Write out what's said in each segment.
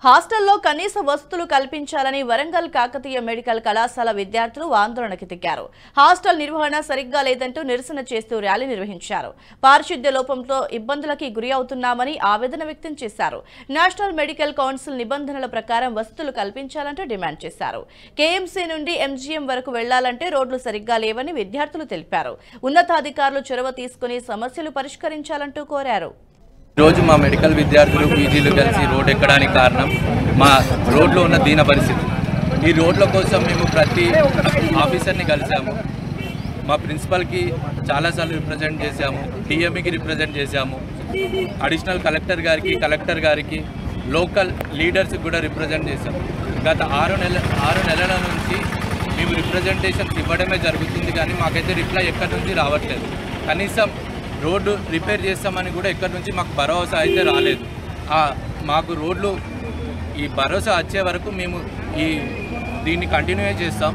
హాస్టల్లో కనీస వసతులు కల్పించాలని వరంగల్ కాకతీయ మెడికల్ కళాశాల విద్యార్థులు ఆందోళనకు దిగారు. హాస్టల్ నిర్వహణ సరిగ్గా లేదంటూ నిరసన చేస్తూ ర్యాలీ నిర్వహించారు. పారిశుద్ధ్య లోపంతో ఇబ్బందులకి గురి అవుతున్నామని ఆవేదన వ్యక్తం చేశారు. నేషనల్ మెడికల్ కౌన్సిల్ నిబంధనల ప్రకారం వసతులు కల్పించాలంటూ డిమాండ్ చేశారు. కేఎంసీ నుండి ఎంజీఎం వరకు వెళ్లాలంటే రోడ్లు సరిగ్గా లేవని విద్యార్థులు తెలిపారు. ఉన్నతాధికారులు చొరవ తీసుకుని సమస్యలు పరిష్కరించాలంటూ కోరారు. రోజు మా మెడికల్ విద్యార్థులు పీజీలు కలిసి రోడ్ ఎక్కడానికి కారణం మా రోడ్లో ఉన్న దీన పరిస్థితి. ఈ రోడ్ల కోసం మేము ప్రతి ఆఫీసర్ని కలిసాము. మా ప్రిన్సిపల్కి చాలాసార్లు రిప్రజెంట్ చేశాము, టీఎంఈకి రిప్రజెంట్ చేశాము, అడిషనల్ కలెక్టర్ గారికి లోకల్ లీడర్స్కి కూడా రిప్రజెంట్ చేశాము. గత 6 నెలల నుంచి మేము రిప్రజెంటేషన్స్ ఇవ్వడమే జరుగుతుంది, కానీ మాకైతే రిప్లై ఎక్కడి నుంచి రావట్లేదు. కనీసం రోడ్డు రిపేర్ చేస్తామని కూడా ఎక్కడి నుంచి మాకు భరోసా అయితే రాలేదు. మాకు రోడ్లు ఈ భరోసా వచ్చే వరకు మేము దీన్ని కంటిన్యూ చేస్తాం.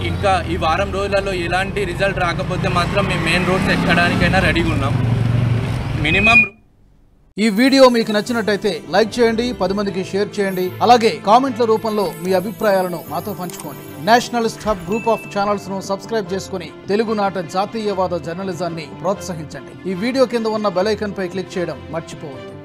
ఇంకా ఈ వారం రోజులలో ఎలాంటి రిజల్ట్ రాకపోతే మాత్రం మేము మెయిన్ రోడ్స్ ఎక్కడానికైనా రెడీగా ఉన్నాం. మినిమం ఈ వీడియో మీకు నచ్చినట్టయితే లైక్ చేయండి, 10 మందికి షేర్ చేయండి. అలాగే కామెంట్ల రూపంలో మీ అభిప్రాయాలను మాతో పంచుకోండి. Nationalist hub group of channels ను సబ్స్క్రైబ్ చేసుకుని తెలుగునాట జాతీయవాద జర్నలిజాన్ని ప్రోత్సహించండి. ఈ వీడియో కింద ఉన్న బెల్ ఐకాన్ పై క్లిక్ చేయడం మర్చిపోవద్దు.